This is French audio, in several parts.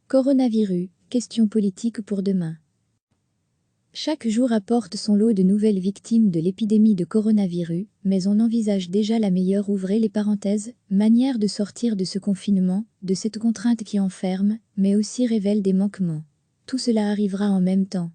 Coronavirus, question politique pour demain. Chaque jour apporte son lot de nouvelles victimes de l'épidémie de coronavirus, mais on envisage déjà la meilleure ouvrez les parenthèses, manière de sortir de ce confinement, de cette contrainte qui enferme, mais aussi révèle des manquements. Tout cela arrivera en même temps.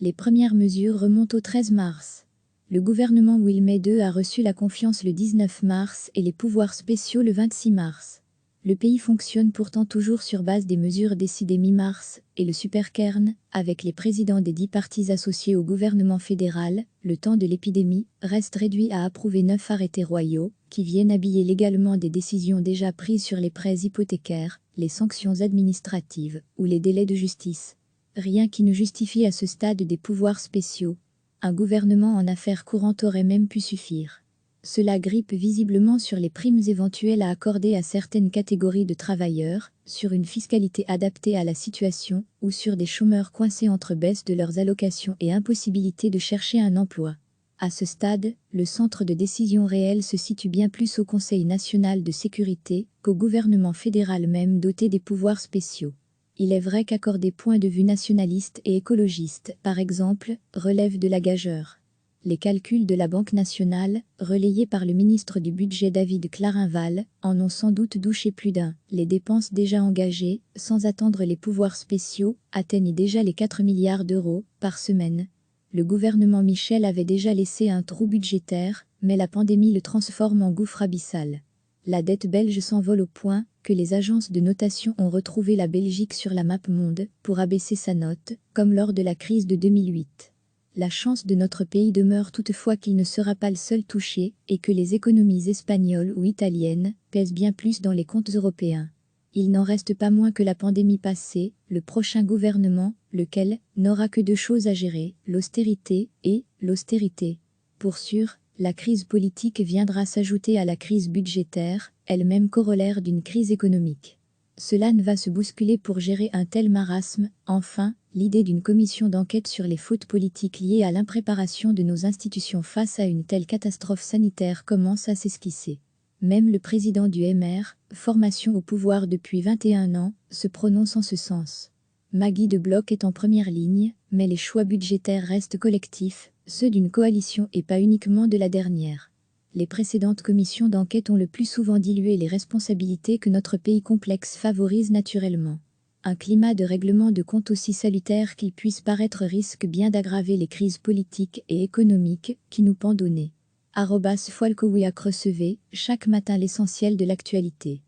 Les premières mesures remontent au 13 mars. Le gouvernement Wilmès II a reçu la confiance le 19 mars et les pouvoirs spéciaux le 26 mars. Le pays fonctionne pourtant toujours sur base des mesures décidées mi-mars, et le Supercairn, avec les présidents des 10 partis associés au gouvernement fédéral, le temps de l'épidémie, reste réduit à approuver 9 arrêtés royaux, qui viennent habiller légalement des décisions déjà prises sur les prêts hypothécaires, les sanctions administratives ou les délais de justice. Rien qui ne justifie à ce stade des pouvoirs spéciaux. Un gouvernement en affaires courantes aurait même pu suffire. Cela grippe visiblement sur les primes éventuelles à accorder à certaines catégories de travailleurs, sur une fiscalité adaptée à la situation ou sur des chômeurs coincés entre baisse de leurs allocations et impossibilité de chercher un emploi. À ce stade, le centre de décision réel se situe bien plus au Conseil national de sécurité qu'au gouvernement fédéral même doté des pouvoirs spéciaux. Il est vrai qu'accorder point de vue nationaliste et écologiste, par exemple, relève de la gageure. Les calculs de la Banque nationale, relayés par le ministre du Budget David Clarinval, en ont sans doute douché plus d'un. Les dépenses déjà engagées, sans attendre les pouvoirs spéciaux, atteignent déjà les 4 milliards d'euros par semaine. Le gouvernement Michel avait déjà laissé un trou budgétaire, mais la pandémie le transforme en gouffre abyssal. La dette belge s'envole au point que les agences de notation ont retrouvé la Belgique sur la map monde pour abaisser sa note, comme lors de la crise de 2008. La chance de notre pays demeure toutefois qu'il ne sera pas le seul touché et que les économies espagnoles ou italiennes pèsent bien plus dans les comptes européens. Il n'en reste pas moins que la pandémie passée, le prochain gouvernement, lequel n'aura que deux choses à gérer, l'austérité et l'austérité. Pour sûr, la crise politique viendra s'ajouter à la crise budgétaire, elle-même corollaire d'une crise économique. Cela ne va se bousculer pour gérer un tel marasme. Enfin, l'idée d'une commission d'enquête sur les fautes politiques liées à l'impréparation de nos institutions face à une telle catastrophe sanitaire commence à s'esquisser. Même le président du MR, formation au pouvoir depuis 21 ans, se prononce en ce sens. Maggie de Bloch est en première ligne, mais les choix budgétaires restent collectifs, ceux d'une coalition et pas uniquement de la dernière. Les précédentes commissions d'enquête ont le plus souvent dilué les responsabilités que notre pays complexe favorise naturellement. Un climat de règlement de compte aussi salutaire qu'il puisse paraître risque bien d'aggraver les crises politiques et économiques qui nous pendent au nez. @Folkowiak recevez chaque matin l'essentiel de l'actualité.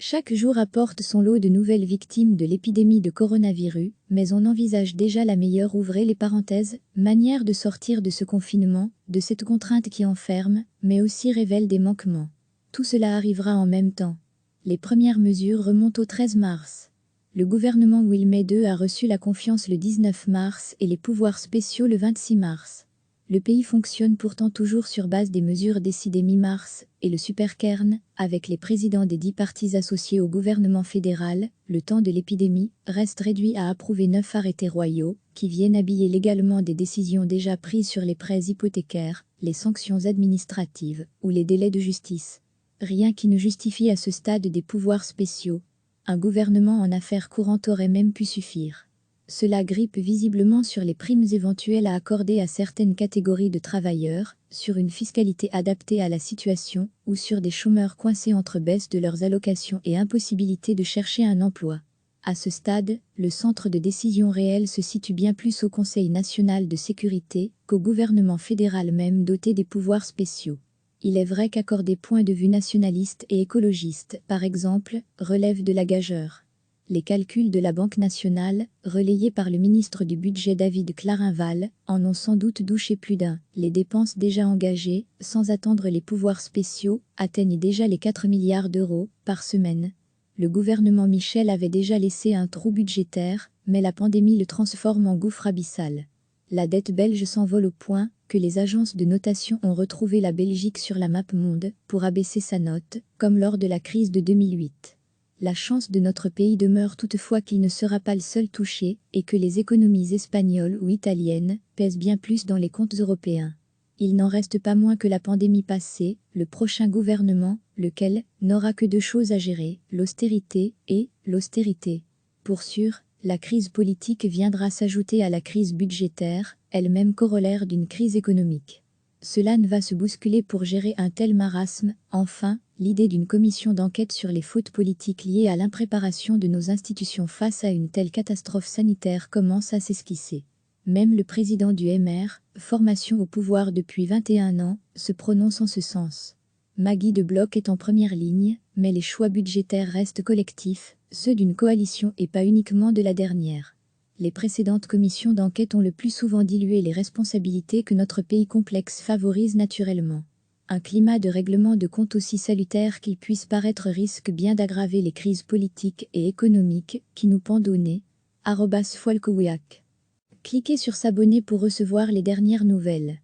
Chaque jour apporte son lot de nouvelles victimes de l'épidémie de coronavirus, mais on envisage déjà la meilleure ouvrez les parenthèses, manière de sortir de ce confinement, de cette contrainte qui enferme, mais aussi révèle des manquements. Tout cela arrivera en même temps. Les premières mesures remontent au 13 mars. Le gouvernement Wilmès II a reçu la confiance le 19 mars et les pouvoirs spéciaux le 26 mars. Le pays fonctionne pourtant toujours sur base des mesures décidées mi-mars, et le Supercairn, avec les présidents des 10 partis associés au gouvernement fédéral, le temps de l'épidémie, reste réduit à approuver 9 arrêtés royaux, qui viennent habiller légalement des décisions déjà prises sur les prêts hypothécaires, les sanctions administratives ou les délais de justice. Rien qui ne justifie à ce stade des pouvoirs spéciaux. Un gouvernement en affaires courantes aurait même pu suffire. Cela grippe visiblement sur les primes éventuelles à accorder à certaines catégories de travailleurs, sur une fiscalité adaptée à la situation ou sur des chômeurs coincés entre baisse de leurs allocations et impossibilité de chercher un emploi. À ce stade, le centre de décision réel se situe bien plus au Conseil national de sécurité qu'au gouvernement fédéral même doté des pouvoirs spéciaux. Il est vrai qu'accorder point de vue nationaliste et écologiste, par exemple, relève de la gageure. Les calculs de la Banque nationale, relayés par le ministre du Budget David Clarinval, en ont sans doute douché plus d'un. Les dépenses déjà engagées, sans attendre les pouvoirs spéciaux, atteignent déjà les 4 milliards d'euros par semaine. Le gouvernement Michel avait déjà laissé un trou budgétaire, mais la pandémie le transforme en gouffre abyssal. La dette belge s'envole au point que les agences de notation ont retrouvé la Belgique sur la map monde pour abaisser sa note, comme lors de la crise de 2008. La chance de notre pays demeure toutefois qu'il ne sera pas le seul touché et que les économies espagnoles ou italiennes pèsent bien plus dans les comptes européens. Il n'en reste pas moins que la pandémie passée, le prochain gouvernement, lequel n'aura que deux choses à gérer, l'austérité et l'austérité. Pour sûr, la crise politique viendra s'ajouter à la crise budgétaire, elle-même corollaire d'une crise économique. Cela ne va se bousculer pour gérer un tel marasme. Enfin, l'idée d'une commission d'enquête sur les fautes politiques liées à l'impréparation de nos institutions face à une telle catastrophe sanitaire commence à s'esquisser. Même le président du MR, formation au pouvoir depuis 21 ans, se prononce en ce sens. Maggie de Bloch est en première ligne, mais les choix budgétaires restent collectifs, ceux d'une coalition et pas uniquement de la dernière. Les précédentes commissions d'enquête ont le plus souvent dilué les responsabilités que notre pays complexe favorise naturellement. Un climat de règlement de comptes aussi salutaire qu'il puisse paraître risque bien d'aggraver les crises politiques et économiques qui nous pendent au nez. @Folkowiak. Cliquez sur s'abonner pour recevoir les dernières nouvelles.